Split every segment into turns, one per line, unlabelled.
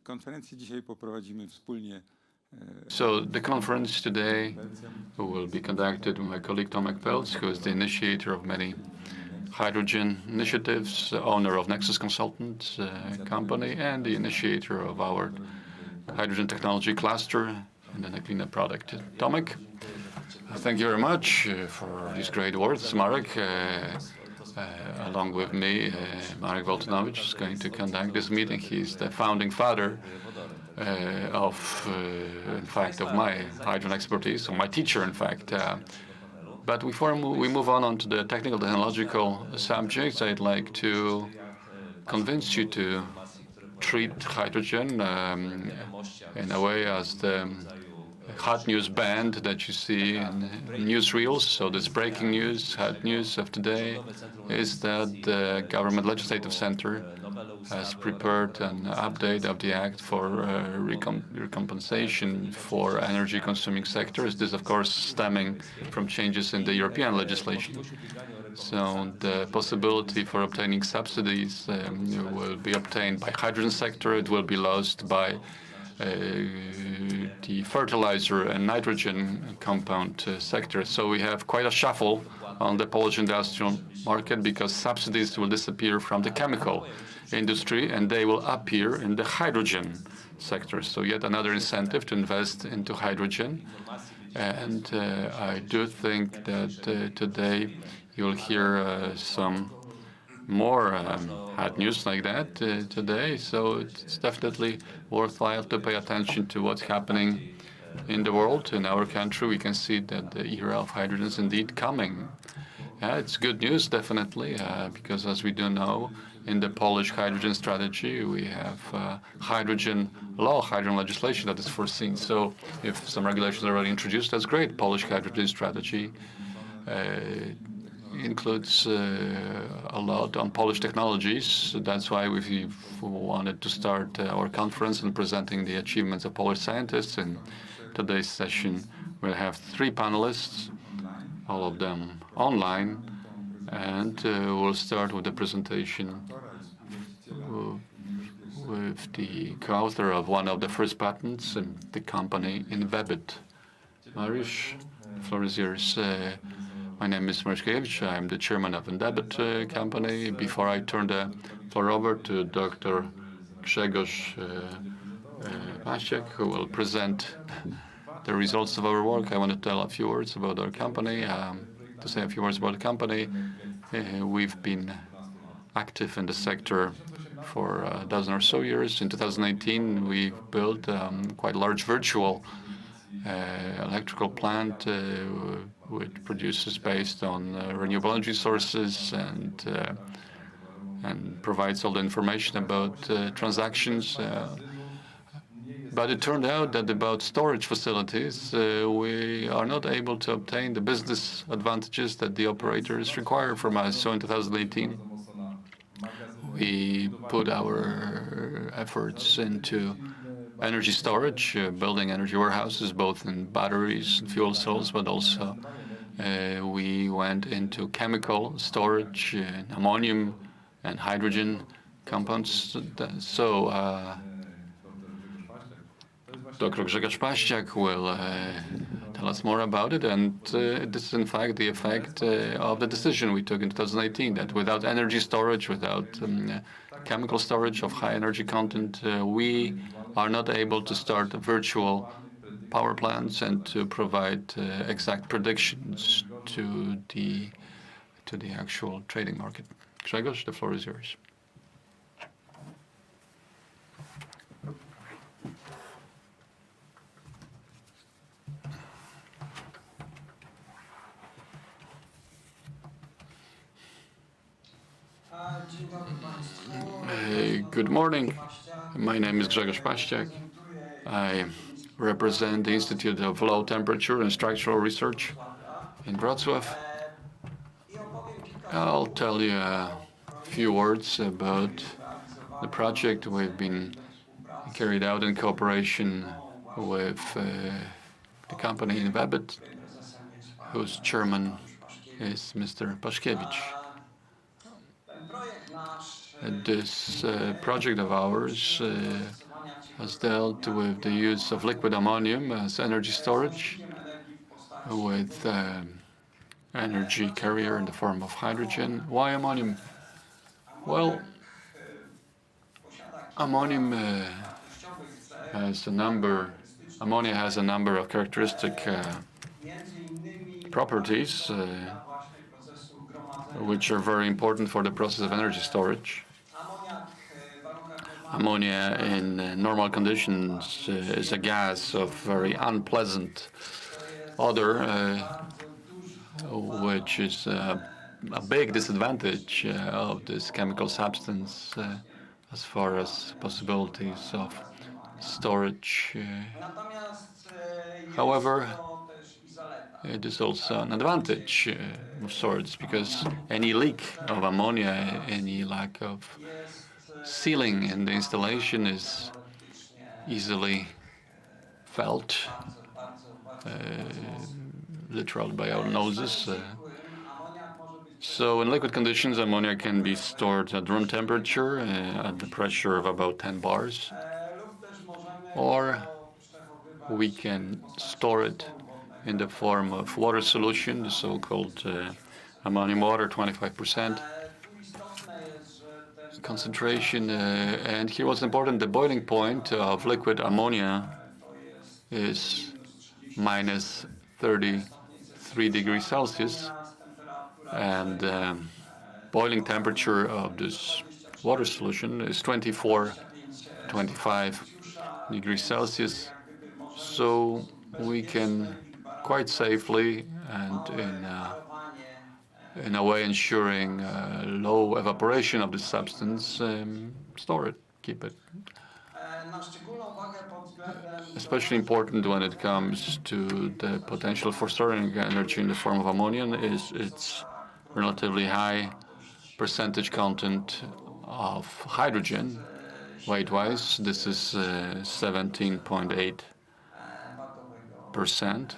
Konferencję dzisiaj poprowadzimy wspólnie.
So the conference today will be conducted by my colleague Tomek Pelc, who is the initiator of many hydrogen initiatives, owner of Nexus Consultant company, and the initiator of our hydrogen technology cluster and the Neklina product. Tomek, thank you very much for these great words. Marek, along with me, Marek Woltynowicz is going to conduct this meeting. He's the founding father in fact, of my hydrogen expertise, or my teacher, in fact. But before we move on to the technical, technological subjects, I'd like to convince you to treat hydrogen in a way as the hot news band that you see in newsreels. So this breaking news, hot news of today, is that the Government Legislative Center has prepared an update of the Act for recompensation for energy-consuming sectors. This, of course, stemming from changes in the European legislation. So the possibility for obtaining subsidies will be obtained by hydrogen sector. It will be lost by the fertilizer and nitrogen compound sector. So we have quite a shuffle on the Polish industrial market because subsidies will disappear from the chemical industry and they will appear in the hydrogen sector. So yet another incentive to invest into hydrogen. And I do think that today you'll hear some more hot news like that today. So it's definitely worthwhile to pay attention to what's happening in the world. In our country, we can see that the era of hydrogen is indeed coming. It's good news, definitely, because as we do know, in the Polish hydrogen strategy, we have hydrogen law, hydrogen legislation that is foreseen. So if some regulations are already introduced, that's great. Polish hydrogen strategy includes a lot on Polish technologies. That's why we wanted to start our conference and presenting the achievements of Polish scientists. In today's session, we'll have 3 panelists, all of them online, and we'll start with the presentation with the co-author of one of the first patents in the company Inwebit. Mariusz, the floor is yours. My name is Mariusz. I'm the chairman of Inwebit company. Before I turn the floor over to Dr. Grzegorz Paściak, who will present the results of our work, I want to tell a few words about our company. To say a few words about the company, we've been active in the sector for a dozen or so years. In 2018, we built quite a large virtual electrical plant which produces based on renewable energy sources and provides all the information about transactions. But it turned out that about storage facilities, we are not able to obtain the business advantages that the operators require from us. So in 2018, we put our efforts into energy storage, building energy warehouses, both in batteries and fuel cells, but also we went into chemical storage, ammonium and hydrogen compounds. So Dr. Grzegorz Paściak will tell us more about it, and this is in fact the effect of the decision we took in 2018, that without energy storage, without chemical storage of high energy content, we are not able to start virtual power plants and to provide exact predictions to the actual trading market. Grzegorz, the floor is yours. Good morning. My name is Grzegorz Paściak. I represent the Institute of Low Temperature and Structural Research in Wrocław. I'll tell you a few words about the project we've been carried out in cooperation with the company Inwebit, whose chairman is Mr. Paszkiewicz. This project of ours has dealt with the use of liquid ammonium as energy storage with energy carrier in the form of hydrogen. Why ammonium? Well, ammonium has a number. Ammonia has a number of characteristic properties which are very important for the process of energy storage. Ammonia in normal conditions is a gas of very unpleasant odor, which is a big disadvantage of this chemical substance as far as possibilities of storage. However, it is also an advantage of sorts, because any leak of ammonia, any lack of sealing in the installation is easily felt, literally by our noses. So in liquid conditions, ammonia can be stored at room temperature at the pressure of about 10 bars, or we can store it in the form of water solution, the so-called ammonium water, 25% concentration. And here what's important, the boiling point of liquid ammonia is minus 33 degrees Celsius, and boiling temperature of this water solution is 24, 25 degrees Celsius. So we can quite safely and in a way ensuring low evaporation of the substance, store it, keep it. Especially important when it comes to the potential for storing energy in the form of ammonia is its relatively high percentage content of hydrogen. Weight-wise, this is 17.8%.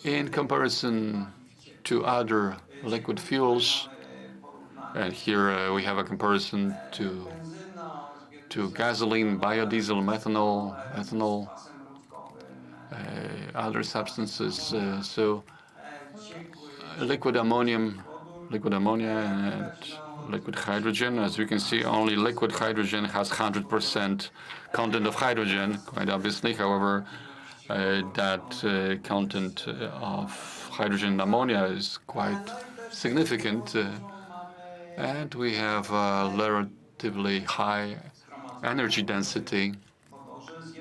In comparison to other liquid fuels, and here we have a comparison to gasoline, biodiesel, methanol, ethanol, other substances. So liquid ammonia and liquid hydrogen. As you can see, only liquid hydrogen has 100% content of hydrogen, quite obviously. However, that content of hydrogen and ammonia is quite significant, and we have a relatively high energy density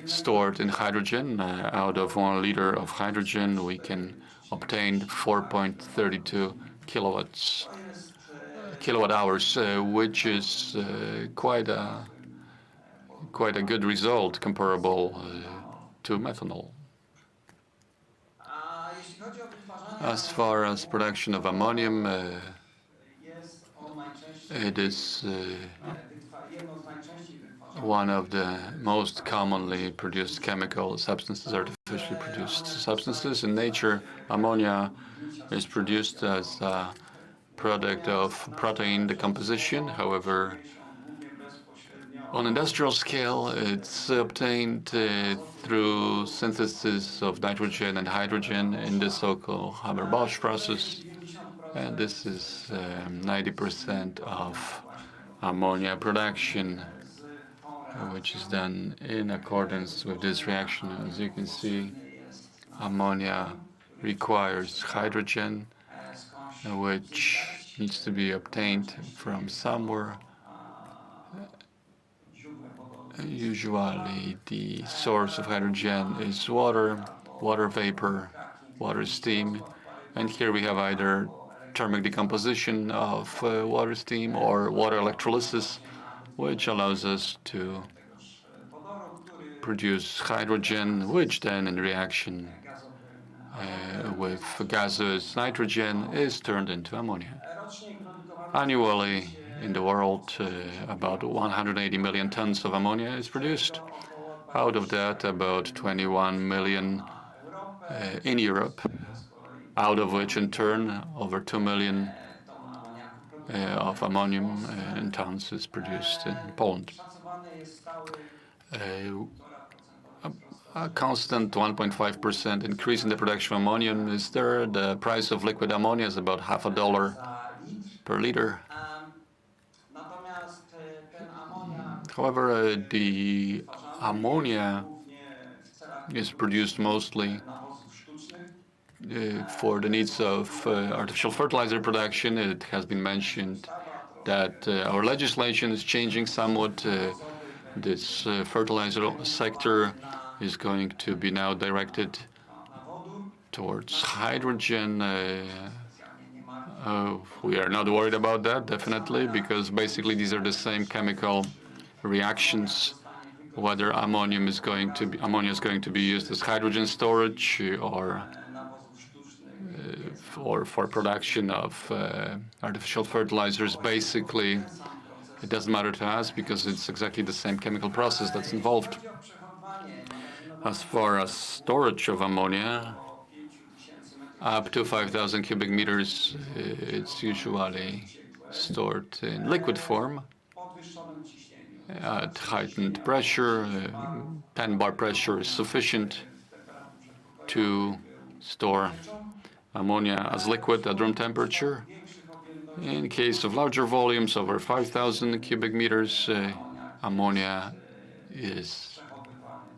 stored in hydrogen. Out of 1 liter of hydrogen, we can obtain 4.32 kilowatt hours, which is quite a good result, comparable to methanol. As far as production of ammonium, it is one of the most commonly produced chemical substances, artificially produced substances. In nature, ammonia is produced as a product of protein decomposition. However, on industrial scale, it's obtained through synthesis of nitrogen and hydrogen in the so-called Haber-Bosch process. And this is 90% of ammonia production, which is done in accordance with this reaction. As you can see, ammonia requires hydrogen, which needs to be obtained from somewhere. Usually the source of hydrogen is water, water vapor, water steam, and here we have either thermic decomposition of water steam or water electrolysis, which allows us to produce hydrogen, which then in reaction with gaseous nitrogen is turned into ammonia. Annually in the world, about 180 million tons of ammonia is produced. Out of that, about 21 million in Europe, out of which in turn over 2 million of ammonium in tons is produced in Poland. A constant 1.5% increase in the production of ammonia is there. The price of liquid ammonia is about $0.50 per liter. However, the ammonia is produced mostly for the needs of artificial fertilizer production. It has been mentioned that our legislation is changing somewhat. This fertilizer sector is going to be now directed towards hydrogen. We are not worried about that, definitely, because basically these are the same chemical reactions. Whether ammonia is going to be used as hydrogen storage or for production of artificial fertilizers, basically it doesn't matter to us because it's exactly the same chemical process that's involved. As far as storage of ammonia, up to 5,000 cubic meters, it's usually stored in liquid form at heightened pressure. 10 bar pressure is sufficient to store ammonia as liquid at room temperature. In case of larger volumes, over 5,000 cubic meters, ammonia is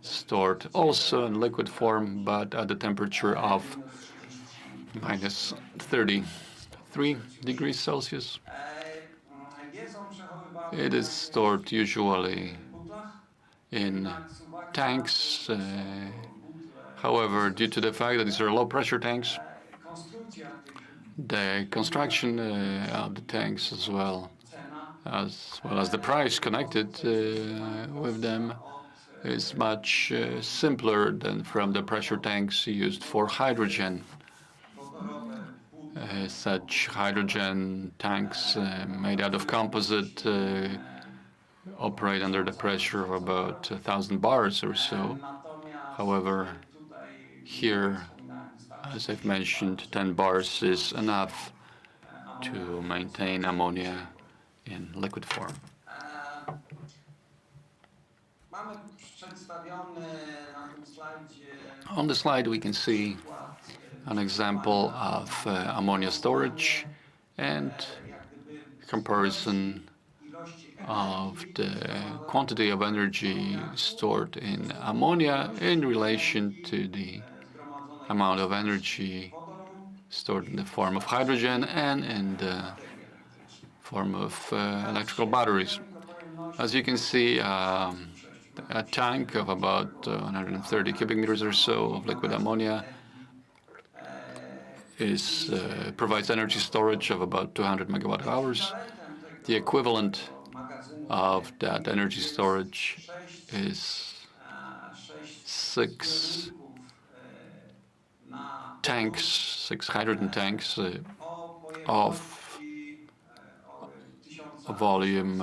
stored also in liquid form, but at the temperature of minus 33 degrees Celsius. It is stored usually in tanks. However, due to the fact that these are low-pressure tanks, the construction of the tanks as well as the price connected with them is much simpler than from the pressure tanks used for hydrogen. Such hydrogen tanks made out of composite operate under the pressure of about 1,000 bars or so. However, here, as I've mentioned, 10 bars is enough to maintain ammonia in liquid form. On the slide, we can see an example of ammonia storage and comparison of the quantity of energy stored in ammonia in relation to the amount of energy stored in the form of hydrogen and in the form of electrical batteries. As you can see, a tank of about 130 cubic meters or so of liquid ammonia provides energy storage of about 200 megawatt hours. The equivalent of that energy storage is 6 tanks, 6 hydrogen tanks of a volume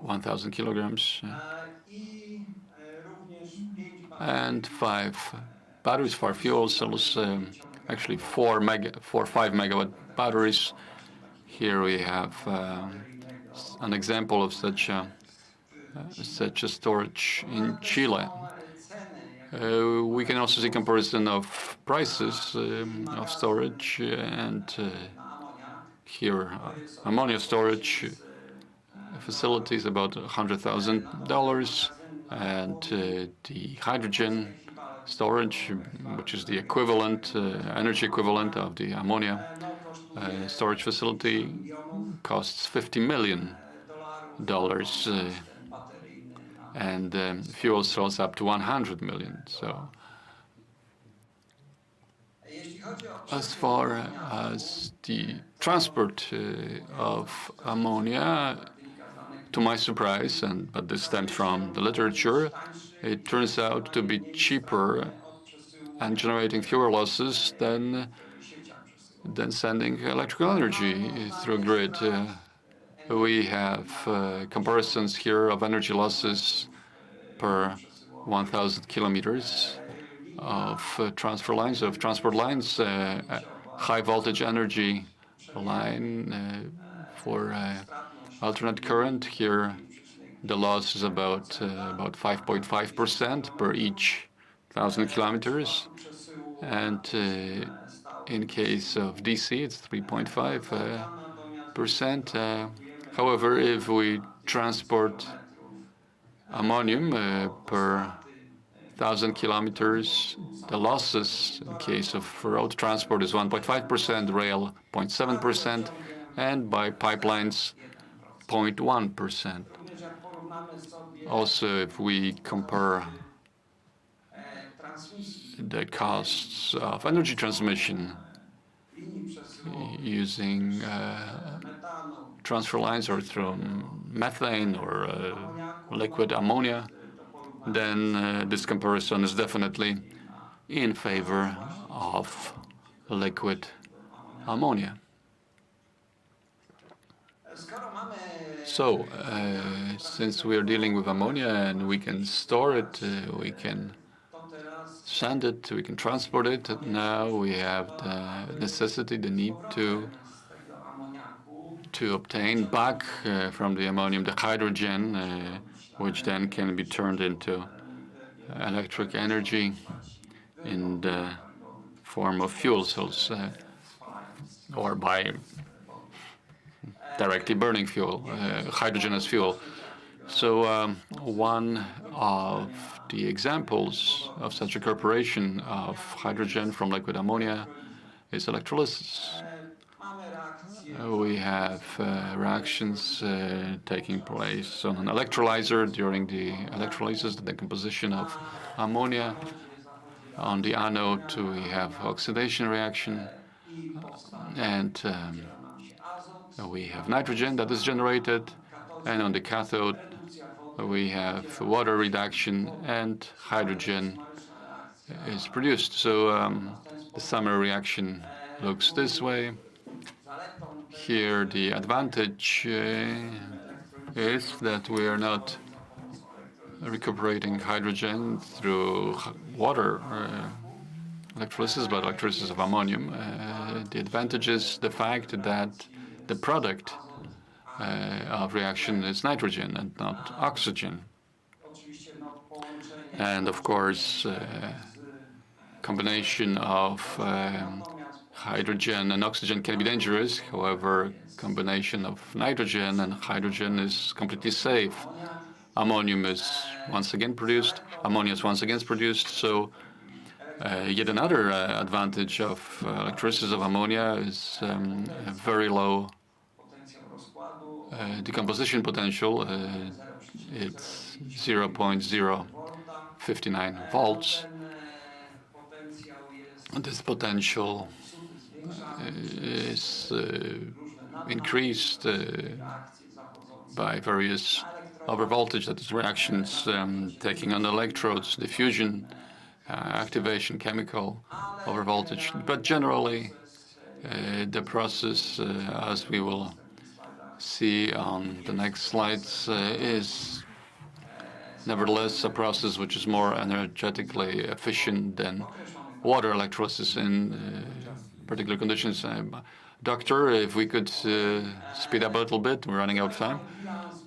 1,000 kilograms and 5 batteries for fuel cells, actually 4 5 megawatt batteries. Here we have an example of such a storage in Chile. We can also see comparison of prices of storage, and here ammonia storage facility is about $100,000, and the hydrogen storage, which is the equivalent energy equivalent of the ammonia storage facility, costs $50 million, and fuel cells up to 100 million. So, as far as the transport of ammonia, to my surprise, but this stems from the literature, it turns out to be cheaper and generating fewer losses than sending electrical energy through grid. We have comparisons here of energy losses per 1,000 kilometers of transport lines, high voltage energy line for alternate current. Here the loss is about 5.5% per each 1,000 kilometers. And in case of DC, it's 3.5%. However, if we transport ammonium per 1,000 kilometers, the losses in case of road transport is 1.5%, rail 0.7%, and by pipelines 0.1%. Also, if we compare the costs of energy transmission using transfer lines or through methane or liquid ammonia, then this comparison is definitely in favor of liquid ammonia. So, since we are dealing with ammonia and we can store it, we can send it, we can transport it, now we have the necessity, the need to obtain back from the ammonium the hydrogen, which then can be turned into electric energy in the form of fuel cells or by directly burning fuel, hydrogen as fuel. So one of the examples of such a incorporation of hydrogen from liquid ammonia is electrolysis. We have reactions taking place on an electrolyzer during the electrolysis, the decomposition of ammonia. On the anode, we have oxidation reaction, and we have nitrogen that is generated, and on the cathode, we have water reduction, and hydrogen is produced. So the summary reaction looks this way. Here, the advantage is that we are not recuperating hydrogen through water electrolysis, but electrolysis of ammonium. The advantage is the fact that the product of reaction is nitrogen and not oxygen. And of course, combination of hydrogen and oxygen can be dangerous. However, combination of nitrogen and hydrogen is completely safe. Ammonia is once again produced. So yet another advantage of electrolysis of ammonia is a very low decomposition potential. It's 0.059 volts. This potential is increased by various overvoltage, that is reactions taking on electrodes, diffusion, activation, chemical overvoltage. But generally, the process, as we will see on the next slides, is nevertheless a process which is more energetically efficient than water electrolysis in particular conditions. Doctor, if we could speed up a little bit, we're running out of time.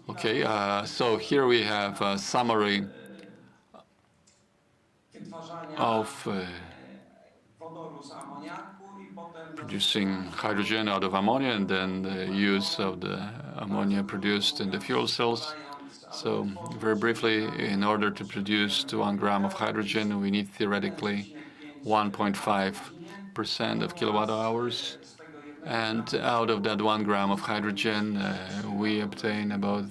Okay, so here we have a summary of producing hydrogen out of ammonia and then the use of the ammonia produced in the fuel cells. So very briefly, in order to produce 1 gram of hydrogen, we need theoretically 1.5% of kilowatt hours. And out of that 1 gram of hydrogen, we obtain about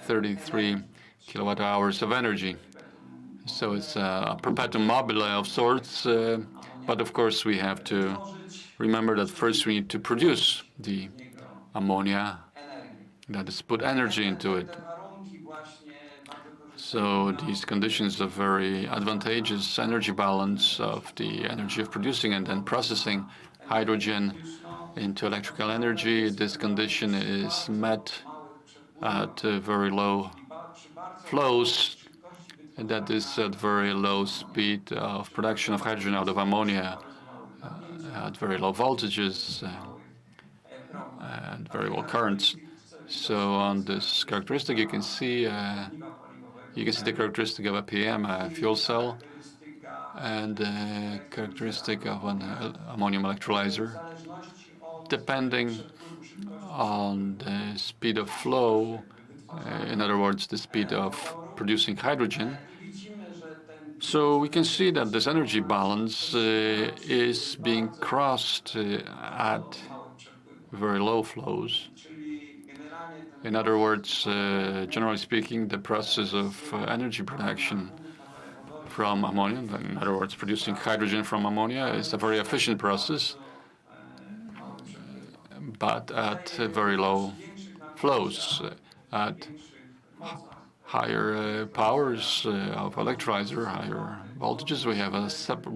33 kilowatt hours of energy. So it's a perpetuum mobile of sorts. But of course, we have to remember that first we need to produce the ammonia, that is, put energy into it. So these conditions of very advantageous energy balance of the energy of producing and then processing hydrogen into electrical energy, this condition is met at very low flows, and that is at very low speed of production of hydrogen out of ammonia at very low voltages and very low currents. So on this characteristic, you can see the characteristic of a PM, a fuel cell, and the characteristic of an ammonium electrolyzer. Depending on the speed of flow, in other words, the speed of producing hydrogen. So we can see that this energy balance is being crossed at very low flows. In other words, generally speaking, the process of energy production from ammonia, in other words, producing hydrogen from ammonia, is a very efficient process, but at very low flows. At higher powers of electrolyzer, higher voltages, we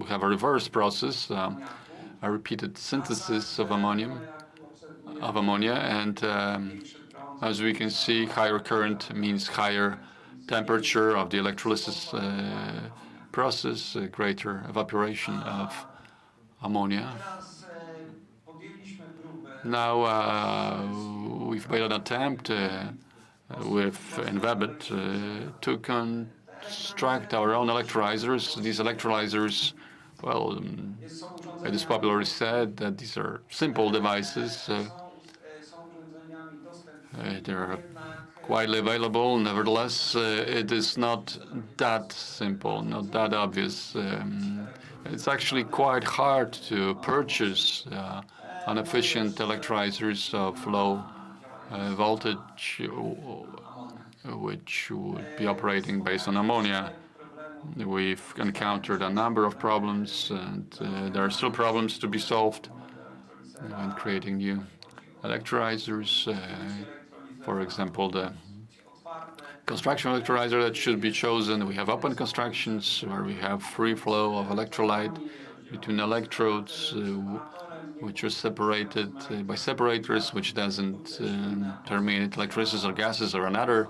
have a reverse process, a repeated synthesis of ammonia, and as we can see, higher current means higher temperature of the electrolysis process, greater evaporation of ammonia. Now we've made an attempt with Envebit to construct our own electrolyzers. These electrolyzers, well, it is popularly said that these are simple devices. They're widely available. Nevertheless, it is not that simple, not that obvious. It's actually quite hard to purchase inefficient electrolyzers of low voltage, which would be operating based on ammonia. We've encountered a number of problems, and there are still problems to be solved when creating new electrolyzers. For example, the construction electrolyzer that should be chosen. We have open constructions where we have free flow of electrolyte between electrodes, which are separated by separators, which doesn't terminate electrolysis or gases, or another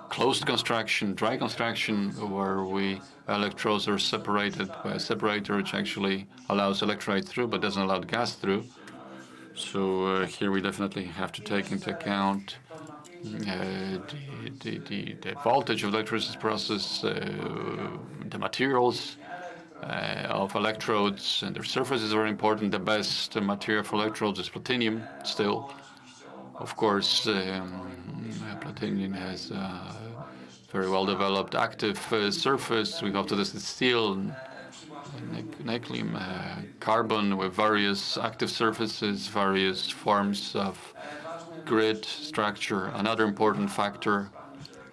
closed construction, dry construction, where electrodes are separated by a separator, which actually allows electrolyte through but doesn't allow the gas through. So here we definitely have to take into account the voltage of the electrolysis process, the materials of electrodes, and their surface is very important. The best material for electrodes is platinum still. Of course, platinum has a very well developed active surface. We go to this steel, nickel, carbon with various active surfaces, various forms of grid structure. Another important factor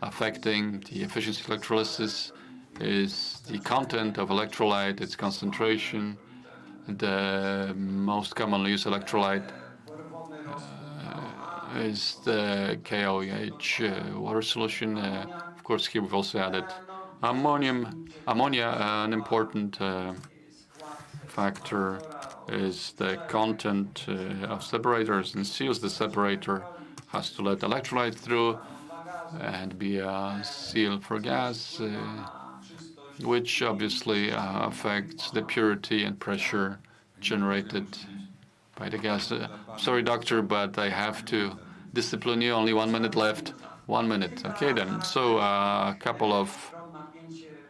affecting the efficiency of electrolysis is the content of electrolyte, its concentration. The most commonly used electrolyte is the KOH water solution. Of course, here we've also added ammonia. An important factor is the content of separators and seals. The separator has to let electrolyte through and be a seal for gas, which obviously affects the purity and pressure generated by the gas. Sorry, doctor, but I have to discipline you. Only 1 minute left. 1 minute. Okay, then. So a couple of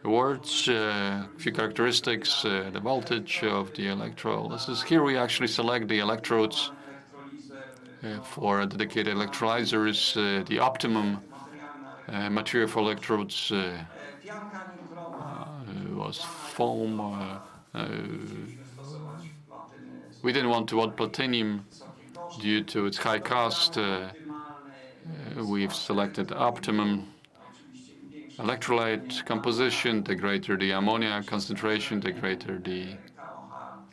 words, a few characteristics, the voltage of the electrolysis. Here we actually select the electrodes for dedicated electrolyzers. The optimum material for electrodes was foam. We didn't want to add platinum due to its high cost. We've selected optimum electrolyte composition. The greater the ammonia concentration, the greater the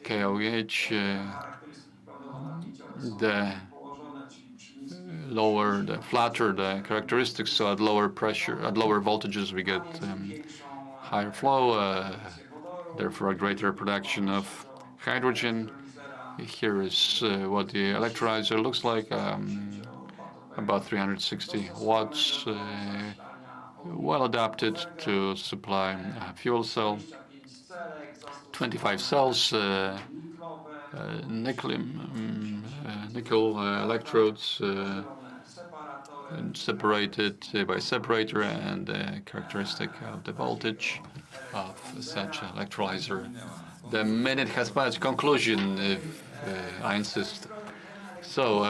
KOH, the lower, the flatter the characteristics. So at lower pressure, at lower voltages, we get higher flow, therefore a greater production of hydrogen. Here is what the electrolyzer looks like, about 360 watts, well adapted to supply a fuel cell, 25 cells, nickel electrodes, separated by separator and the characteristic of the voltage of such electrolyzer. The minute has passed. Conclusion, if I insist. So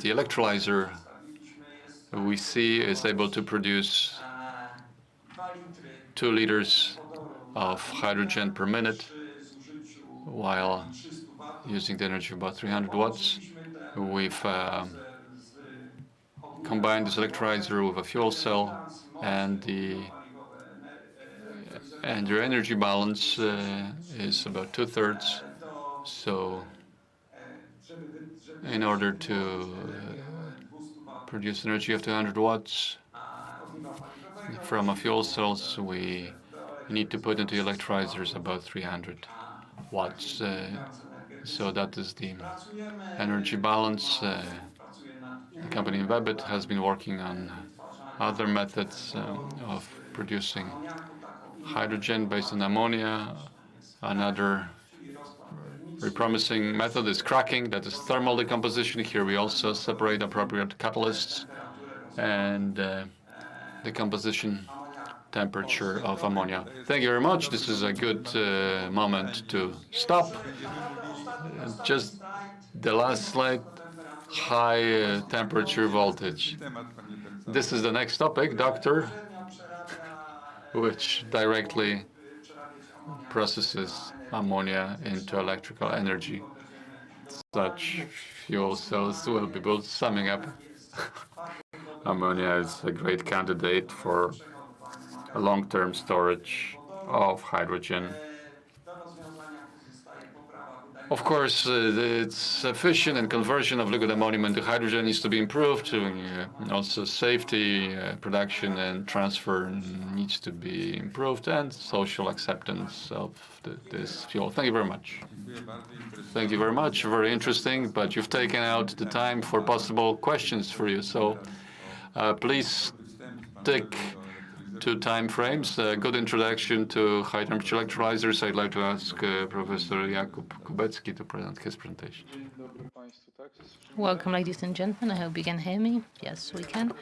the electrolyzer we see is able to produce 2 liters of hydrogen per minute while using the energy of about 300 watts. We've combine this electrolyzer with a fuel cell, and your energy balance is about 2/3. So, in order to produce energy of 200 watts from a fuel cells, we need to put into electrolyzers about 300 watts. So that is the energy balance. The company in Webit has been working on other methods of producing hydrogen based on ammonia. Another very promising method is cracking, that is thermal decomposition. Here we also separate appropriate catalysts and the composition temperature of ammonia. Thank you very much. This is a good moment to stop. Just the last slide. High temperature voltage. This is the next topic, doctor, which directly processes ammonia into electrical energy. Such fuel cells will be built. Summing up, ammonia is a great candidate for a long-term storage of hydrogen. Of course, its efficient and conversion of liquid ammonium into hydrogen needs to be improved. Also, safety, production, and transfer needs to be improved, and social acceptance of this fuel. Thank you very much. Thank you very much. Very interesting, but you've taken out the time for possible questions for you. So please stick to time frames. Good introduction to high-temperature electrolyzers. I'd like to ask Professor Jakub Kubecki to present his presentation.
Welcome, ladies and gentlemen. I hope you can hear me. Yes, we can.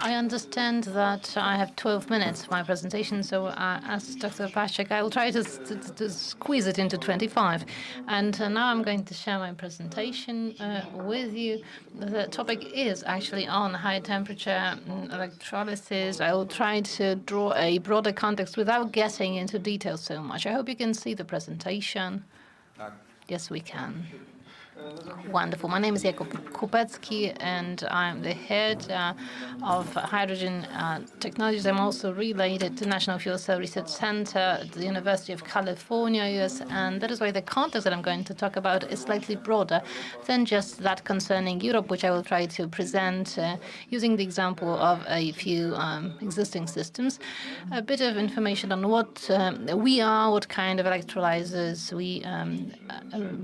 I understand that I have 12 minutes for my presentation, so as Dr. Paszek, I will try to squeeze it into 25. And now I'm going to share my presentation with you. The topic is actually on high-temperature electrolysis. I will try to draw a broader context without getting into details so much. I hope you can see the presentation. Yes, we can. Wonderful. My name is Jakub Kubecki, and I'm the head of hydrogen technologies. I'm also related to National Fuel Cell Research Center at the University of California, US, and that is why the context that I'm going to talk about is slightly broader than just that concerning Europe, which I will try to present using the example of a few existing systems. A bit of information on what we are, what kind of electrolyzers we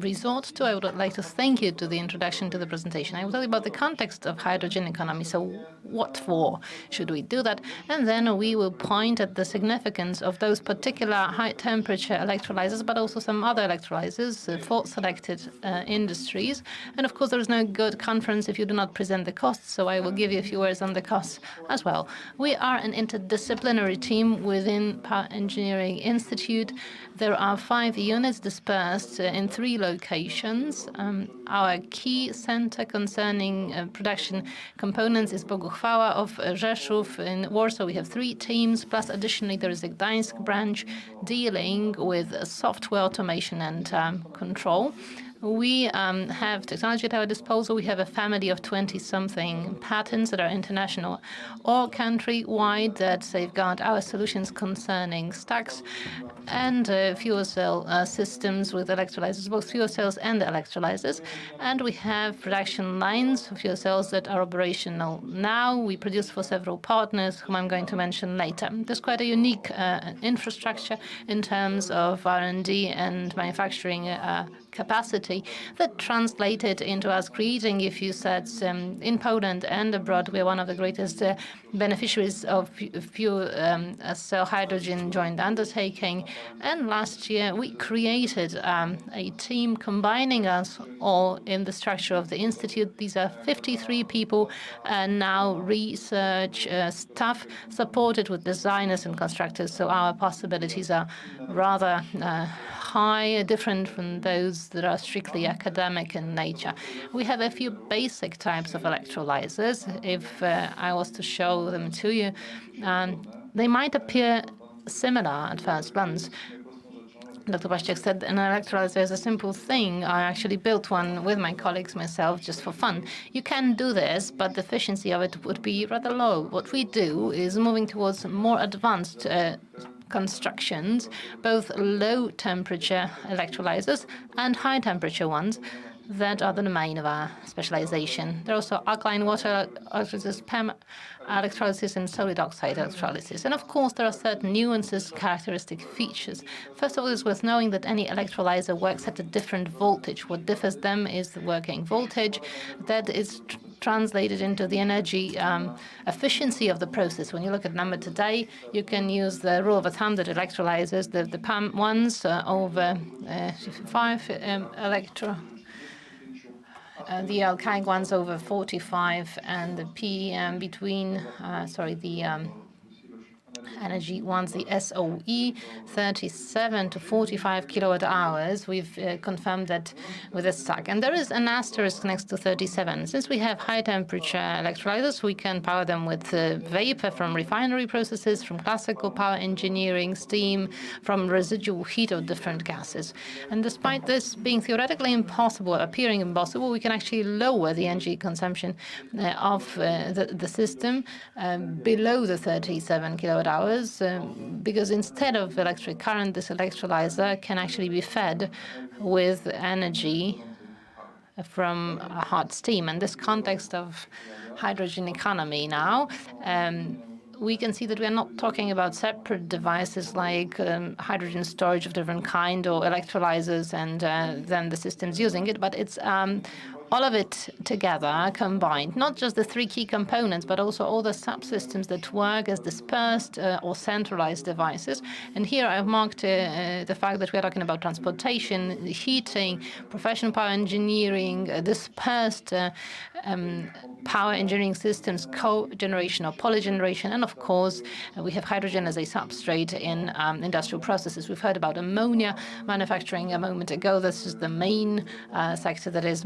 resort to. I would like to thank you to the introduction to the presentation. I will tell you about the context of hydrogen economy. So what for should we do that? And then we will point at the significance of those particular high temperature electrolyzers, but also some other electrolyzers for selected industries. And of course, there is no good conference if you do not present the costs. So I will give you a few words on the costs as well. We are an interdisciplinary team within Power Engineering Institute. There are 5 units dispersed in 3 locations. Our key center concerning production components is Boguchwała of Rzeszów. In Warsaw, we have 3 teams, plus additionally there is a Gdańsk branch dealing with software automation and control. We have technology at our disposal. We have a family of 20-something patents that are international or country-wide that safeguard our solutions concerning stacks and fuel cell systems with electrolyzers, both fuel cells and electrolyzers. And we have production lines for fuel cells that are operational now. We produce for several partners, whom I'm going to mention later. There's quite a unique infrastructure in terms of R&D and manufacturing capacity that translated into us creating a few sets in Poland and abroad. We are one of the greatest beneficiaries of fuel cell hydrogen joint undertaking. And last year, we created a team combining us all in the structure of the institute. These are 53 people, and now research staff supported with designers and constructors. So our possibilities are rather high, different from those that are strictly academic in nature. We have a few basic types of electrolyzers. If I was to show them to you, they might appear similar at first glance. Dr. Błaszczyk said an electrolyzer is a simple thing. I actually built one with my colleagues, myself, just for fun. You can do this, but the efficiency of it would be rather low. What we do is moving towards more advanced constructions, both low-temperature electrolyzers and high-temperature ones that are the domain of our specialization. There are also alkaline water electrolysis, PEM electrolysis, and solid oxide electrolysis. And of course, there are certain nuances, characteristic features. First of all, it's worth knowing that any electrolyzer works at a different voltage. What differs them is the working voltage that is translated into the energy efficiency of the process. When you look at number today, you can use the rule of thumb that electrolyzers, the PEM ones over 5 the alkyl ones over 45, and the PEM between, the energy ones, the SOE, 37 to 45 kilowatt hours. We've confirmed that with a stack. And there is an asterisk next to 37. Since we have high temperature electrolyzers, we can power them with vapor from refinery processes, from classical power engineering, steam, from residual heat of different gases. And despite this being theoretically impossible, appearing impossible, we can actually lower the energy consumption of the system below the 37 kilowatt hours, because instead of electric current, this electrolyzer can actually be fed with energy from hot steam. In this context of hydrogen economy now, we can see that we are not talking about separate devices like hydrogen storage of different kind or electrolyzers and then the systems using it, but it's all of it together, combined, not just the three key components, but also all the subsystems that work as dispersed or centralized devices. And here I've marked the fact that we are talking about transportation, heating, professional power engineering, dispersed power engineering systems, cogeneration or polygeneration, and of course, we have hydrogen as a substrate in industrial processes. We've heard about ammonia manufacturing a moment ago. This is the main sector that is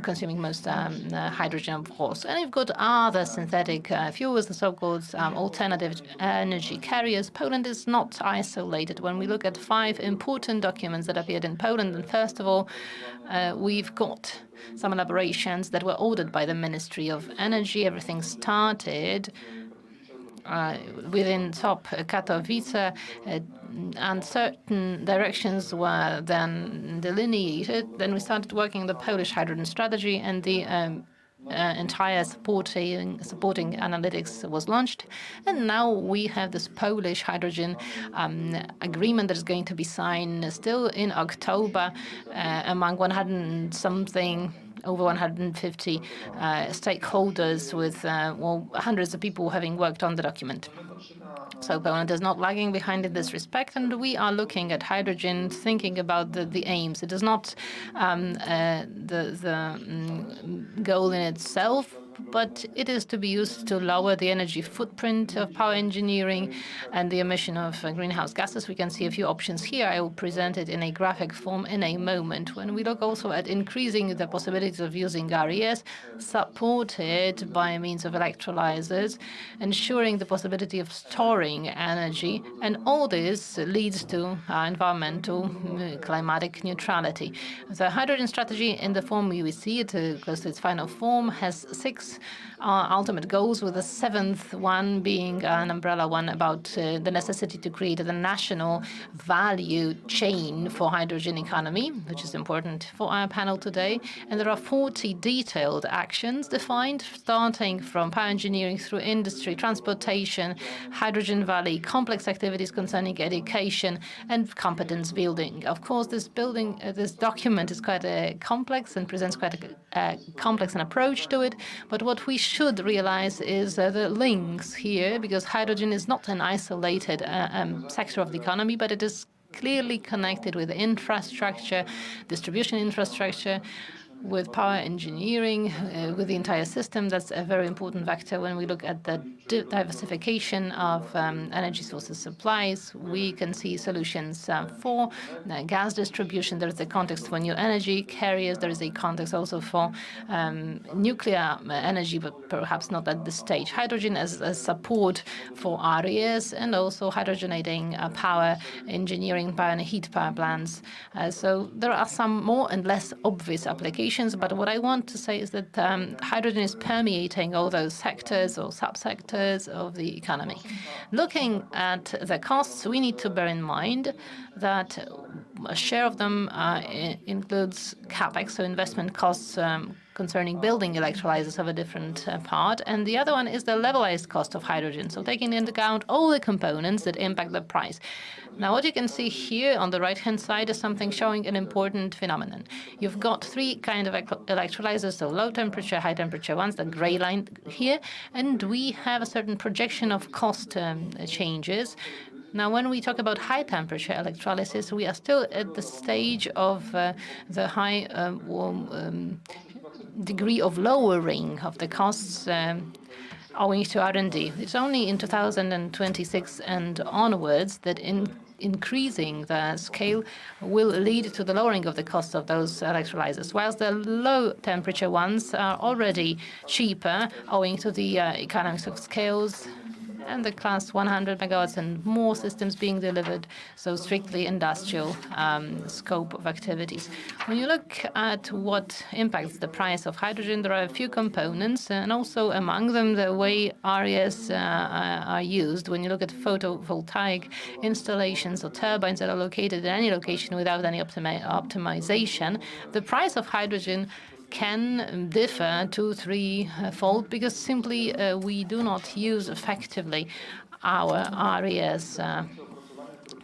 consuming most hydrogen, of course. And you've got other synthetic fuels, the so-called alternative energy carriers. Poland is not isolated. When we look at 5 important documents that appeared in Poland, and first of all, we've got some elaborations that were ordered by the Ministry of Energy. Everything started within top Katowice, and certain directions were then delineated. Then we started working on the Polish hydrogen strategy, and the entire supporting analytics was launched. And now we have this Polish hydrogen agreement that is going to be signed still in October among 100-something over 150 stakeholders with hundreds of people having worked on the document. So Poland is not lagging behind in this respect, and we are looking at hydrogen, thinking about the aims. It is not the goal in itself, but it is to be used to lower the energy footprint of power engineering and the emission of greenhouse gases. We can see a few options here. I will present it in a graphic form in a moment. When we look also at increasing the possibilities of using RES, supported by means of electrolyzers, ensuring the possibility of storing energy, and all this leads to environmental climatic neutrality. The hydrogen strategy, in the form we see it, close to its final form, has 6 ultimate goals, with the seventh one being an umbrella one about the necessity to create a national value chain for hydrogen economy, which is important for our panel today. And there are 40 detailed actions defined, starting from power engineering through industry, transportation, hydrogen valley, complex activities concerning education, and competence building. Of course, this document is quite complex and presents quite a complex an approach to it. But what we should realize is the links here, because hydrogen is not an isolated sector of the economy, but it is clearly connected with infrastructure, distribution infrastructure, with power engineering, with the entire system. That's a very important factor when we look at the diversification of energy sources supplies. We can see solutions for gas distribution. There is a context for new energy carriers. There is a context also for nuclear energy, but perhaps not at this stage. Hydrogen as a support for RES, and also hydrogenating power engineering, power and heat power plants. So there are some more and less obvious applications. But what I want to say is that hydrogen is permeating all those sectors or subsectors of the economy. Looking at the costs, we need to bear in mind that a share of them includes CapEx, so investment costs concerning building electrolyzers of a different part, and the other one is the levelized cost of hydrogen, so taking into account all the components that impact the price. Now, what you can see here on the right-hand side is something showing an important phenomenon. You've got three kinds of electrolyzers, so low temperature, high temperature ones, the gray line here, and we have a certain projection of cost changes. Now, when we talk about high temperature electrolysis, we are still at the stage of the high degree of lowering of the costs owing to R&D. It's only in 2026 and onwards that increasing the scale will lead to the lowering of the cost of those electrolyzers, whilst the low temperature ones are already cheaper owing to the economics of scales and the class 100 megawatts and more systems being delivered, so strictly industrial scope of activities. When you look at what impacts the price of hydrogen, there are a few components, and also among them the way RES are used. When you look at photovoltaic installations or turbines that are located in any location without any optimization, the price of hydrogen can differ 2-3-fold because simply we do not use effectively our RES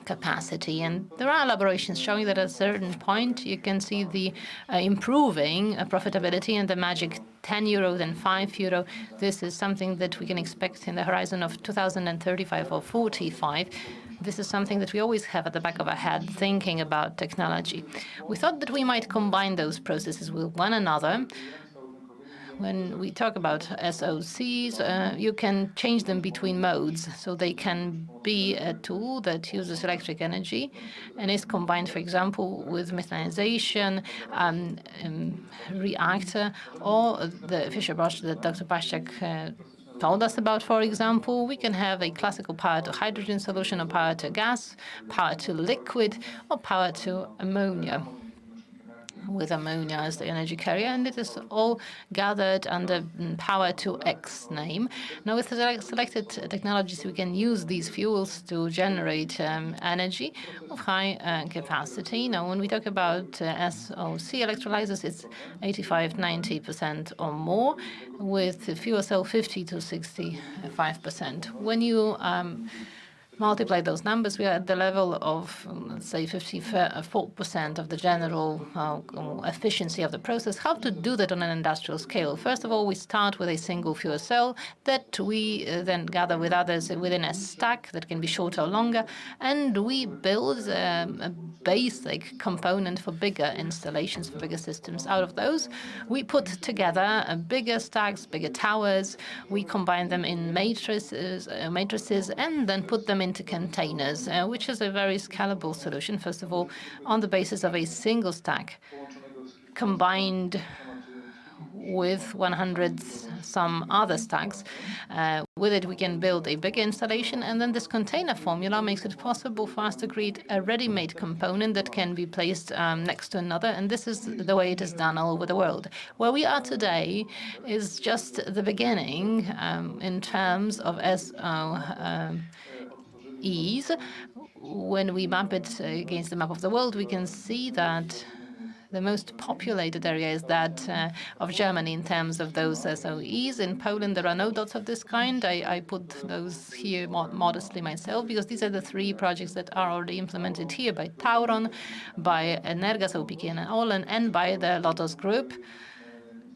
capacity. And there are elaborations showing that at a certain point you can see the improving profitability and the magic 10 euro, then 5 euro. This is something that we can expect in the horizon of 2035 or 45. This is something that we always have at the back of our head, thinking about technology. We thought that we might combine those processes with one another. When we talk about SOCs, you can change them between modes. So they can be a tool that uses electric energy and is combined, for example, with methanization, reactor, or the Fischer-Bosch that Dr. Paszczak told us about, for example. We can have a classical power to hydrogen solution, or power to gas, power to liquid, or power to ammonia, with ammonia as the energy carrier, and it is all gathered under power to X name. Now, with the selected technologies, we can use these fuels to generate energy of high capacity. Now, when we talk about SOC electrolyzers, it's 85-90% or more, with fuel cell 50-65%. When you multiply those numbers, we are at the level of, let's say, 54% of the general efficiency of the process. How to do that on an industrial scale? First of all, we start with a single fuel cell that we then gather with others within a stack that can be shorter or longer, and we build a basic component for bigger installations, for bigger systems. Out of those, we put together bigger stacks, bigger towers. We combine them in matrices, and then put them into containers, which is a very scalable solution, first of all, on the basis of a single stack combined with 100 some other stacks. With it, we can build a bigger installation, and then this container formula makes it possible for us to create a ready-made component that can be placed next to another, and this is the way it is done all over the world. Where we are today is just the beginning in terms of SOEs. When we map it against the map of the world, we can see that the most populated area is that of Germany in terms of those SOEs. In Poland, there are no dots of this kind. I put those here modestly myself, because these are the 3 projects that are already implemented here by Tauron, by Energa, so PKN and Orlen, and by the Lotos Group,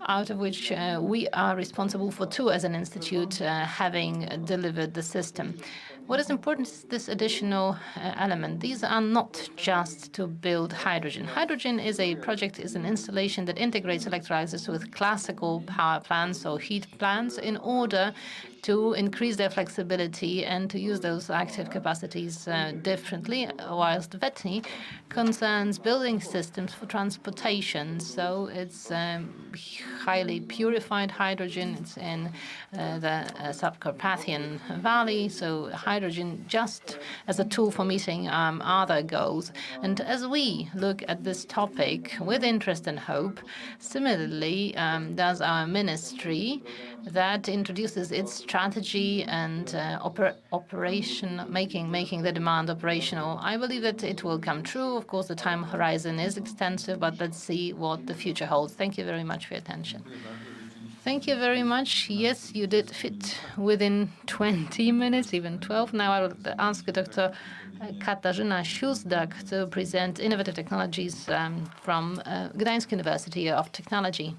out of which we are responsible for 2 as an institute, having delivered the system. What is important is this additional element. These are not just to build hydrogen. Hydrogen is an installation that integrates electrolyzers with classical power plants or heat plants in order to increase their flexibility and to use those active capacities differently, whilst VETNI concerns building systems for transportation. So it's highly purified hydrogen. It's in the Subcarpathian Valley, so hydrogen just as a tool for meeting other goals. And as we look at this topic with interest and hope, similarly does our ministry that introduces its strategy and operation, making the demand operational. I believe that it will come true. Of course, the time horizon is extensive, but let's see what the future holds. Thank you very much for your attention. Thank you very much. Yes, you did fit within 20 minutes, even 12. Now I will ask Dr. Katarzyna Siuzdak to present innovative technologies from Gdańsk University of Technology.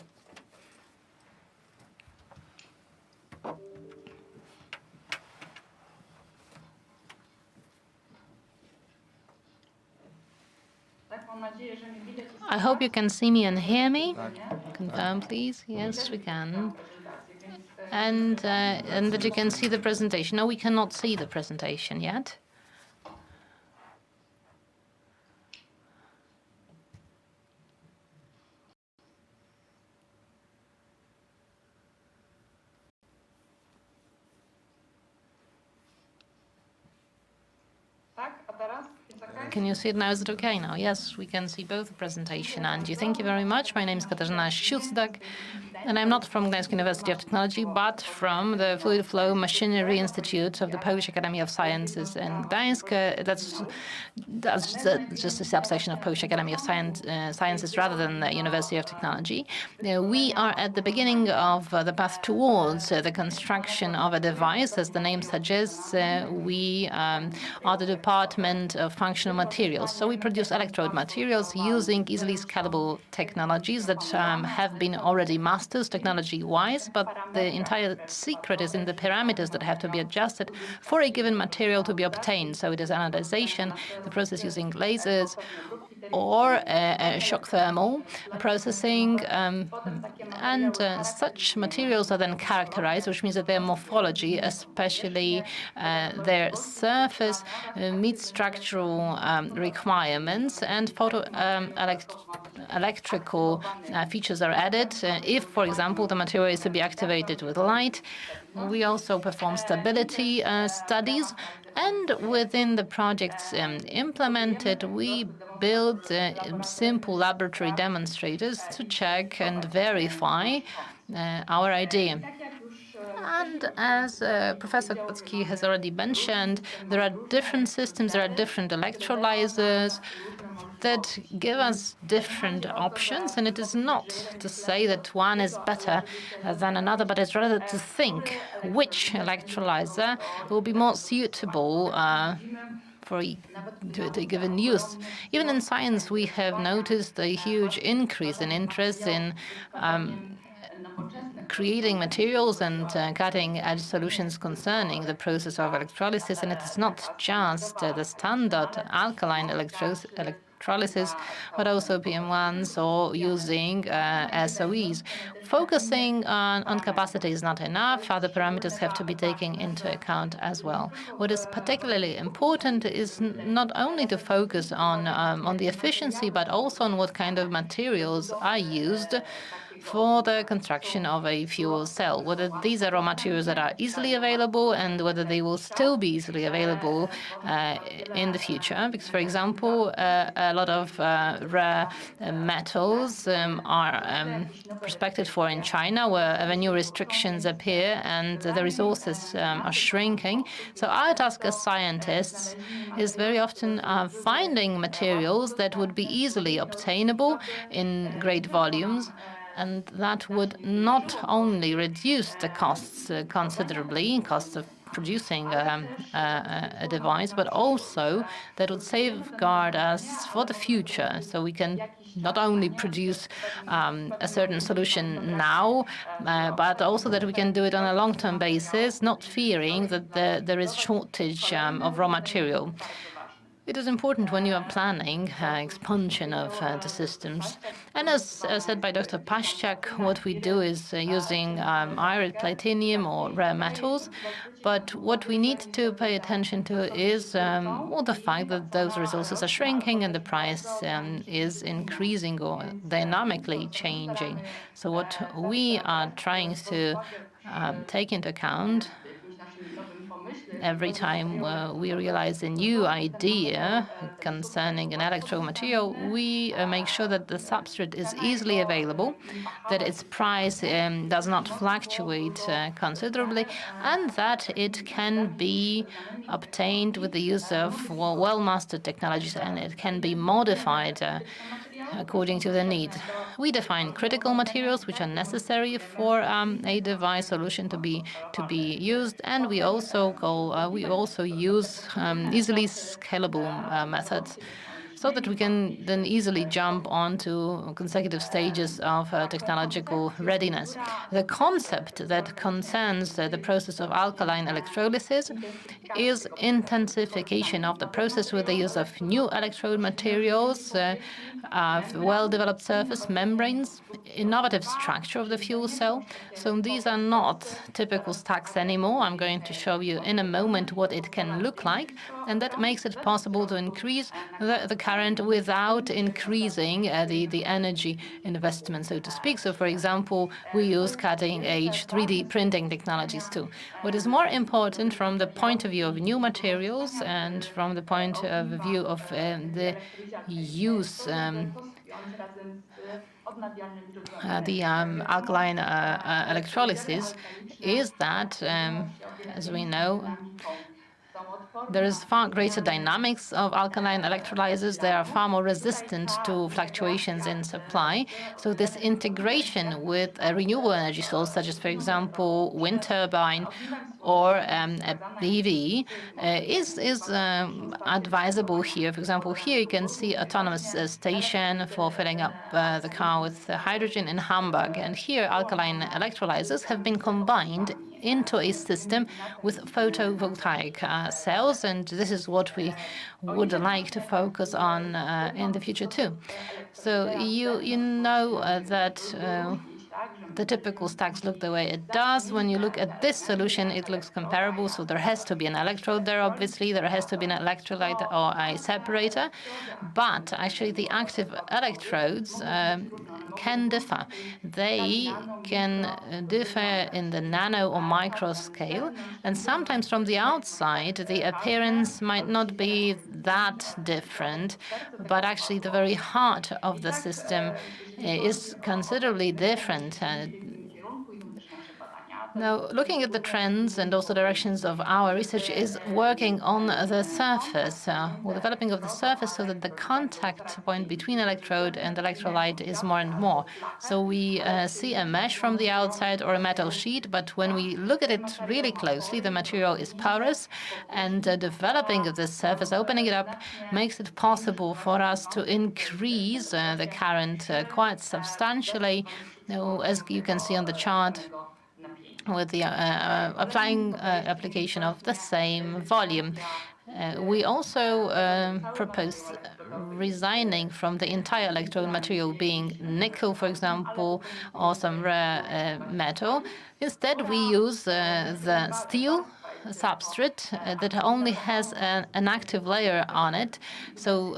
I hope you can see me and hear me. Confirm, please. Yes, we can. And that you can see the presentation. No, we cannot see the presentation yet. Can you see it now? Is it okay now? Yes, we can see both the presentation and you. Thank you very much. My name is Katarzyna Siuzdak, and I'm not from Gdańsk University of Technology, but from the Fluid Flow Machinery Institute of the Polish Academy of Sciences in Gdańsk. That's just a subsection of Polish Academy of Sciences rather than the University of Technology. We are at the beginning of the path towards the construction of a device. As the name suggests, we are the Department of Functional Materials. So we produce electrode materials using easily scalable technologies that have been already mastered technology-wise, but the entire secret is in the parameters that have to be adjusted for a given material to be obtained. So it is anodization, the process using lasers, or shock thermal processing, and such materials are then characterized, which means that their morphology, especially their surface, meets structural requirements, and electrical features are added. If, for example, the material is to be activated with light, we also perform stability studies. And within the projects implemented, we build simple laboratory demonstrators to check and verify our idea. And as Professor Kocki has already mentioned, there are different systems, there are different electrolyzers that give us different options. And it is not to say that one is better than another, but it's rather to think which electrolyzer will be more suitable for a given use. Even in science, we have noticed a huge increase in interest in creating materials and cutting-edge solutions concerning the process of electrolysis. And it is not just the standard alkaline electrolysis, but also PM1s or using SOEs. Focusing on capacity is not enough. Other parameters have to be taken into account as well. What is particularly important is not only to focus on the efficiency, but also on what kind of materials are used for the construction of a fuel cell, whether these are raw materials that are easily available and whether they will still be easily available in the future. Because, for example, a lot of rare metals are prospected for in China, where new restrictions appear and the resources are shrinking. So our task as scientists is very often finding materials that would be easily obtainable in great volumes, and that would not only reduce the costs considerably, costs of producing a device, but also that would safeguard us for the future. So we can not only produce a certain solution now, but also that we can do it on a long-term basis, not fearing that there is shortage of raw material. It is important when you are planning expansion of the systems. And as said by Dr. Paszczak, what we do is using iron, platinum, or rare metals. But what we need to pay attention to is the fact that those resources are shrinking and the price is increasing or dynamically changing. So what we are trying to take into account every time we realize a new idea concerning an electrode material, we make sure that the substrate is easily available, that its price does not fluctuate considerably, and that it can be obtained with the use of well-mastered technologies, and it can be modified according to the need. We define critical materials which are necessary for a device solution to be used, and we also use easily scalable methods, so that we can then easily jump onto consecutive stages of technological readiness. The concept that concerns the process of alkaline electrolysis is intensification of the process with the use of new electrode materials, well-developed surface membranes, innovative structure of the fuel cell. So these are not typical stacks anymore. I'm going to show you in a moment what it can look like, and that makes it possible to increase the current without increasing the energy investment, so to speak. So, for example, we use cutting-edge 3D printing technologies too. What is more important from the point of view of new materials and from the point of view of the use the alkaline electrolysis is that, as we know, there is far greater dynamics of alkaline electrolyzers. They are far more resistant to fluctuations in supply. So this integration with a renewable energy source, such as, for example, wind turbine or a PV, is advisable here. For example, here you can see autonomous station for filling up the car with hydrogen in Hamburg. And here alkaline electrolyzers have been combined into a system with photovoltaic cells, and this is what we would like to focus on in the future too. So you know that the typical stacks look the way it does. When you look at this solution, it looks comparable. So there has to be an electrode there, obviously. There has to be an electrolyte or a separator. But actually, the active electrodes can differ. They can differ in the nano or micro scale. And sometimes from the outside, the appearance might not be that different. But actually, the very heart of the system is considerably different. Now, looking at the trends and also directions of our research is working on the surface, or developing of the surface so that the contact point between electrode and electrolyte is more and more. So we see a mesh from the outside or a metal sheet, but when we look at it really closely, the material is porous, and developing of this surface, opening it up, makes it possible for us to increase the current quite substantially, as you can see on the chart, with the application of the same volume. We also propose resigning from the entire electrode material, being nickel, for example, or some rare metal. Instead, we use the steel substrate that only has an active layer on it. So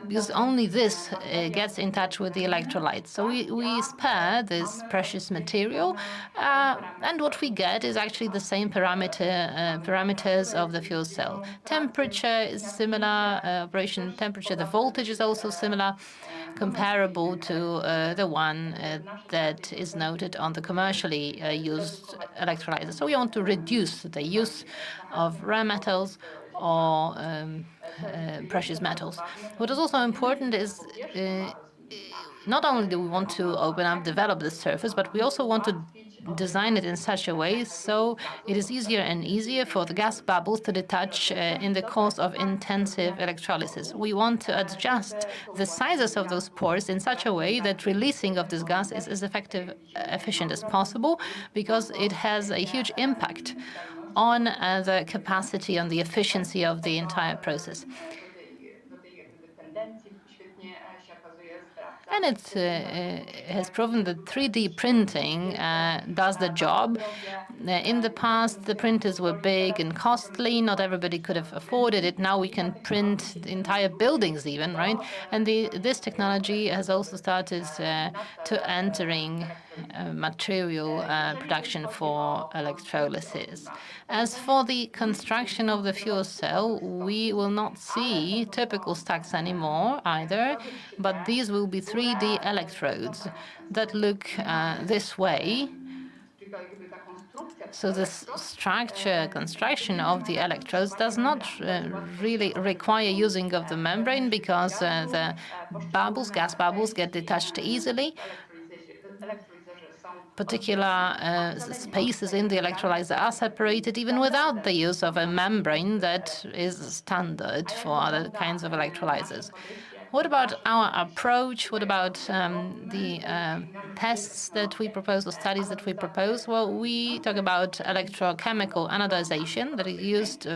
because only this gets in touch with the electrolytes. So we spare this precious material, and what we get is actually the same parameters of the fuel cell. Temperature is similar, operation temperature. The voltage is also similar, comparable to the one that is noted on the commercially used electrolyzers. So we want to reduce the use of rare metals or precious metals. What is also important is not only do we want to open up, develop the surface, but we also want to design it in such a way so it is easier and easier for the gas bubbles to detach in the course of intensive electrolysis. We want to adjust the sizes of those pores in such a way that releasing of this gas is as efficient as possible, because it has a huge impact on the capacity, on the efficiency of the entire process. And it has proven that 3D printing does the job. In the past, the printers were big and costly. Not everybody could have afforded it. Now we can print entire buildings even, right? And this technology has also started to entering material production for electrolysis. As for the construction of the fuel cell, we will not see typical stacks anymore either, but these will be 3D electrodes that look this way. So the construction of the electrodes does not really require using of the membrane, because the gas bubbles get detached easily. Particular spaces in the electrolyzer are separated even without the use of a membrane that is standard for other kinds of electrolyzers. What about our approach? What about the tests that we propose, or studies that we propose? Well, we talk about electrochemical anodization that is used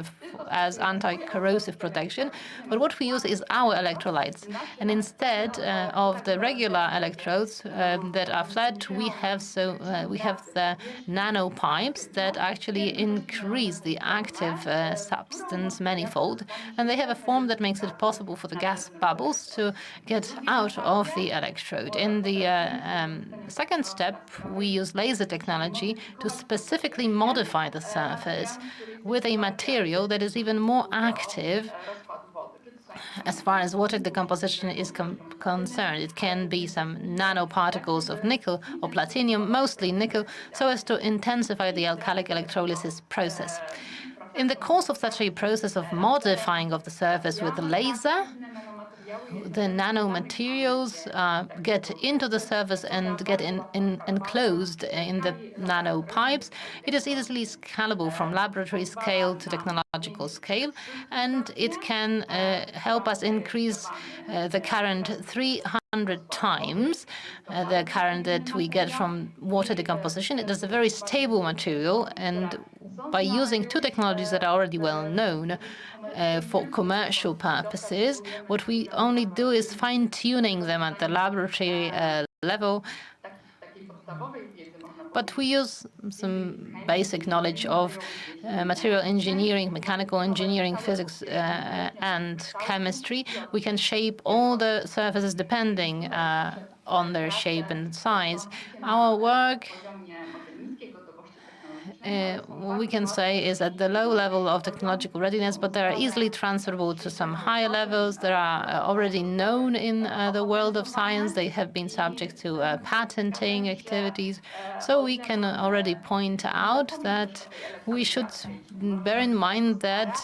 as anti-corrosive protection. But what we use is our electrolytes. And instead of the regular electrodes that are flat, we have the nano pipes that actually increase the active substance manifold. And they have a form that makes it possible for the gas bubbles to get out of the electrode. In the second step, we use laser technology to specifically modify the surface with a material that is even more active as far as water decomposition is concerned. It can be some nanoparticles of nickel or platinum, mostly nickel, so as to intensify the alkalic electrolysis process. In the course of such a process of modifying of the surface with laser, the nanomaterials get into the surface and get enclosed in the nano pipes. It is easily scalable from laboratory scale to technological scale, and it can help us increase the current 300 times the current that we get from water decomposition. It is a very stable material, and by using two technologies that are already well known for commercial purposes, what we only do is fine-tuning them at the laboratory level. But we use some basic knowledge of material engineering, mechanical engineering, physics, and chemistry. We can shape all the surfaces depending on their shape and size. Our work, we can say, is at the low level of technological readiness, but they are easily transferable to some higher levels. They are already known in the world of science. They have been subject to patenting activities. So we can already point out that we should bear in mind that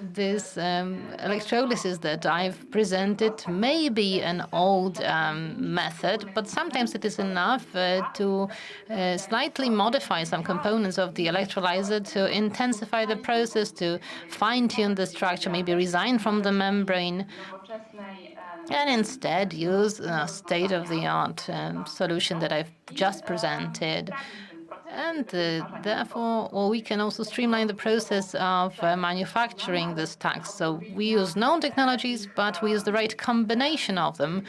this electrolysis that I've presented may be an old method, but sometimes it is enough to slightly modify some components of the electrolyzer to intensify the process, to fine-tune the structure, maybe resign from the membrane, and instead use a state-of-the-art solution that I've just presented. And therefore, we can also streamline the process of manufacturing the stacks. So we use known technologies, but we use the right combination of them,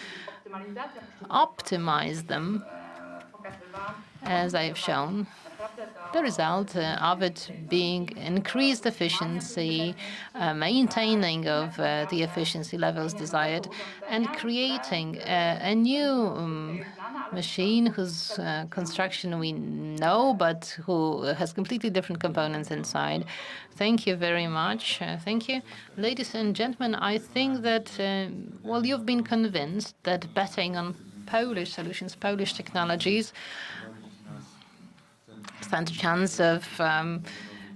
optimize them, as I've shown. the result of it being increased efficiency, maintaining of the efficiency levels desired, and creating a new machine whose construction we know, but who has completely different components inside. Thank you very much. Thank you. Ladies and gentlemen, I think that, well, you've been convinced that betting on Polish solutions, Polish technologies, stand a chance of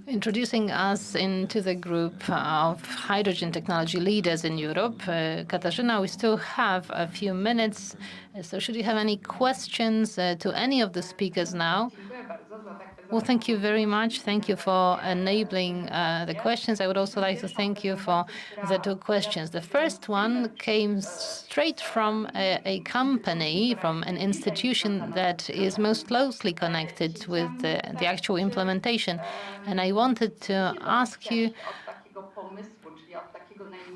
introducing us into the group of hydrogen technology leaders in Europe. Katarzyna, we still have a few minutes, so should you have any questions to any of the speakers now? Well, thank you very much. Thank you for enabling the questions. I would also like to thank you for the two questions. The first one came straight from a company, from an institution that is most closely connected with the actual implementation. And I wanted to ask you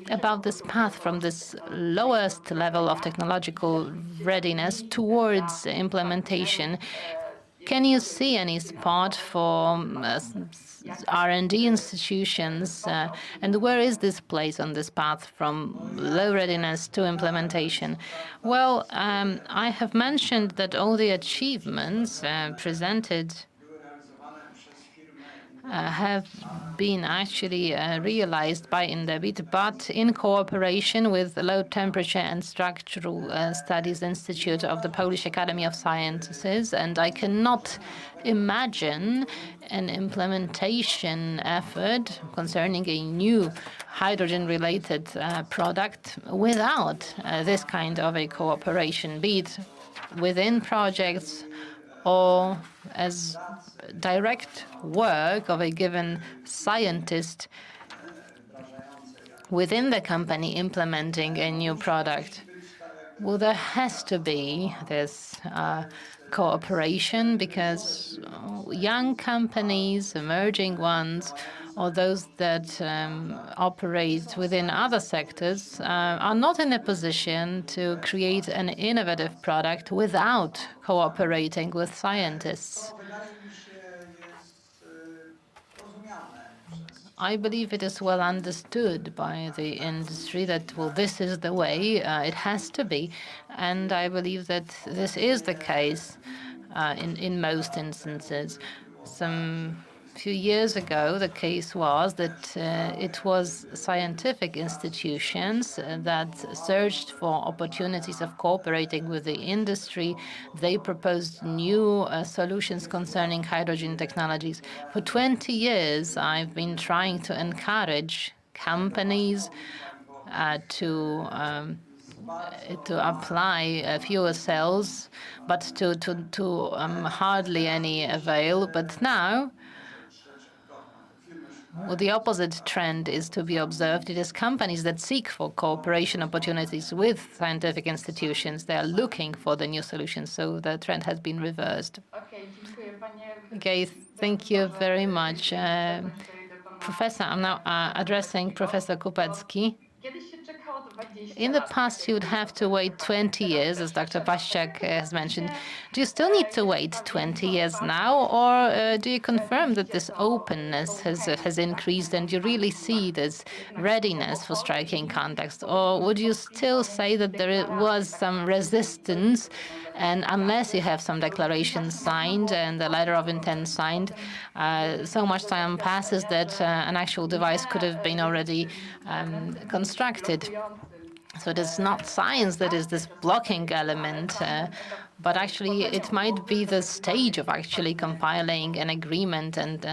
about this path from this lowest level of technological readiness towards implementation. Can you see any spot for R&D institutions, and where is this place on this path from low readiness to implementation? Well, I have mentioned that all the achievements presented have been actually realized by Indebit, but in cooperation with the Low Temperature and Structural Studies Institute of the Polish Academy of Sciences, and I cannot imagine an implementation effort concerning a new hydrogen-related product without this kind of a cooperation, be it within projects or as direct work of a given scientist within the company implementing a new product. Well, there has to be this cooperation, because young companies, emerging ones, or those that operate within other sectors are not in a position to create an innovative product without cooperating with scientists. I believe it is well understood by the industry that, well, this is the way it has to be. And I believe that this is the case in most instances. Some few years ago, the case was that it was scientific institutions that searched for opportunities of cooperating with the industry. They proposed new solutions concerning hydrogen technologies. For 20 years, I've been trying to encourage companies to apply fuel cells, but to hardly any avail. But now, well, the opposite trend is to be observed. It is companies that seek for cooperation opportunities with scientific institutions. They are looking for the new solutions, so the trend has been reversed. Okay, thank you very much. Professor, I'm now addressing Professor Kupecki. In the past, you would have to wait 20 years, as Dr. Paszczak has mentioned. Do you still need to wait 20 years now, or do you confirm that this openness has increased and you really see this readiness for striking context? Or would you still say that there was some resistance, and unless you have some declarations signed and a letter of intent signed, so much time passes that an actual device could have been already constructed? So it is not science that is this blocking element, but actually it might be the stage of actually compiling an agreement and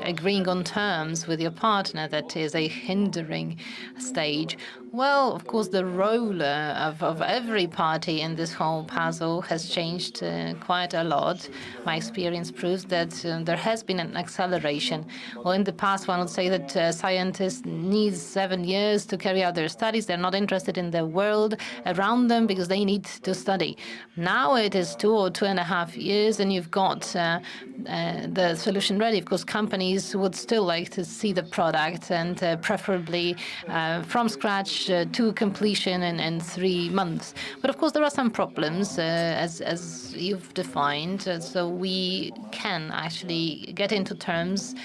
agreeing on terms with your partner that is a hindering stage. Well, of course, the role of every party in this whole puzzle has changed quite a lot. My experience proves that there has been an acceleration. Well, in the past, one would say that scientists need 7 years to carry out their studies. They're not interested invested in the world around them because they need to study. Now it is 2 or 2.5 years, and you've got the solution ready. Of course, companies would still like to see the product, and preferably from scratch to completion in 3 months. But of course, there are some problems, as you've defined. So we can actually get into terms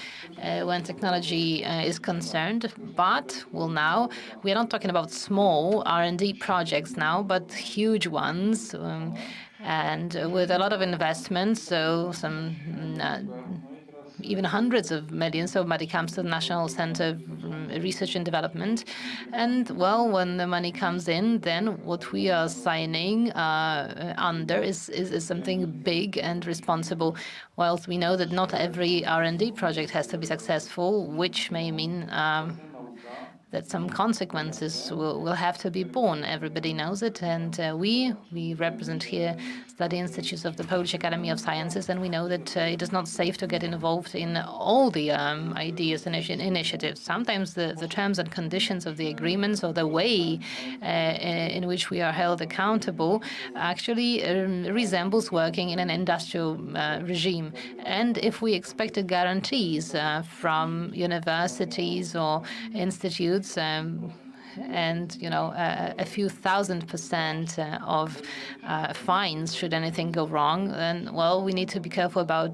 when technology is concerned. But now we are not talking about small R&D projects now, but huge ones, and with a lot of investments. So some even hundreds of millions. So money comes to the National Center of Research and Development. And, well, when the money comes in, then what we are signing under is something big and responsible. Whilst we know that not every R&D project has to be successful, which may mean that some consequences will have to be borne. Everybody knows it, and we represent here study institutes of the Polish Academy of Sciences, and we know that it is not safe to get involved in all the ideas and initiatives. Sometimes the terms and conditions of the agreements or the way in which we are held accountable actually resembles working in an industrial regime. And if we expected guarantees from universities or institutes, and a few thousand% of fines should anything go wrong, then, well, we need to be careful about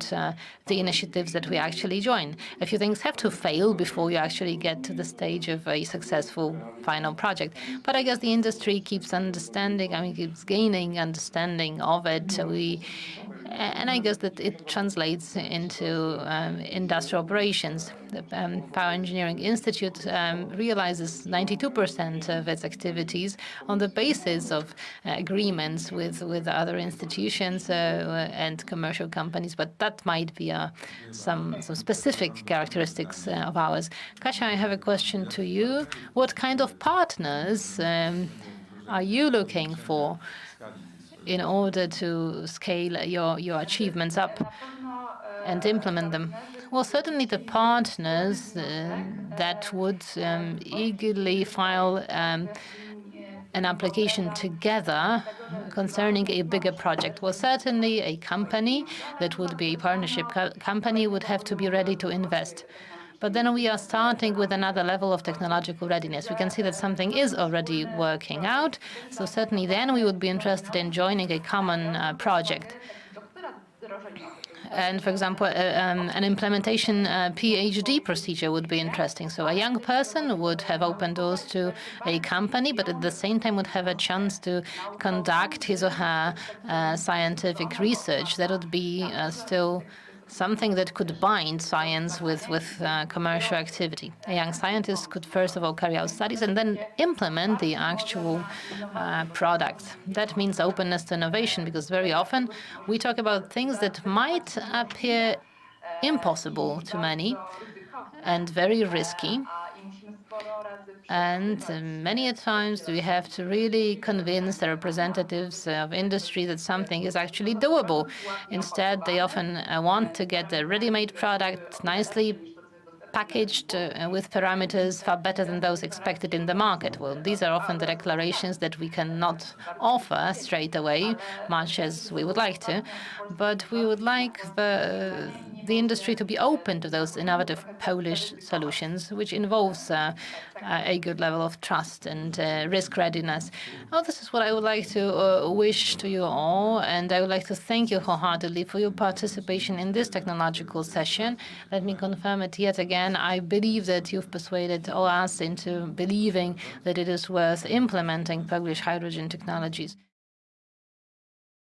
the initiatives that we actually join. A few things have to fail before you actually get to the stage of a successful final project. But I guess the industry keeps keeps gaining understanding of it. And I guess that it translates into industrial operations. The Power Engineering Institute realizes 92% of its activities on the basis of agreements with other institutions and commercial companies. But that might be some specific characteristics of ours. Kasia, I have a question to you. What kind of partners are you looking for in order to scale your achievements up and implement them? Well, certainly the partners that would eagerly file an application together concerning a bigger project. Well, certainly a company that would be a partnership company would have to be ready to invest. But then we are starting with another level of technological readiness. We can see that something is already working out. So certainly then we would be interested in joining a common project. And, for example, an implementation PhD procedure would be interesting. So a young person would have open doors to a company, but at the same time would have a chance to conduct his or her scientific research. That would be still something that could bind science with commercial activity. A young scientist could first of all carry out studies and then implement the actual product. That means openness to innovation, because very often we talk about things that might appear impossible to many and very risky. And many a times we have to really convince the representatives of industry that something is actually doable. Instead, they often want to get a ready-made product, nicely packaged with parameters far better than those expected in the market. Well, these are often the declarations that we cannot offer straight away, much as we would like to. But we would like the industry to be open to those innovative Polish solutions, which involves a good level of trust and risk readiness. Well, this is what I would like to wish to you all, and I would like to thank you wholeheartedly for your participation in this technological session. Let me confirm it yet again. I believe that you've persuaded all us into believing that it is worth implementing Polish hydrogen technologies.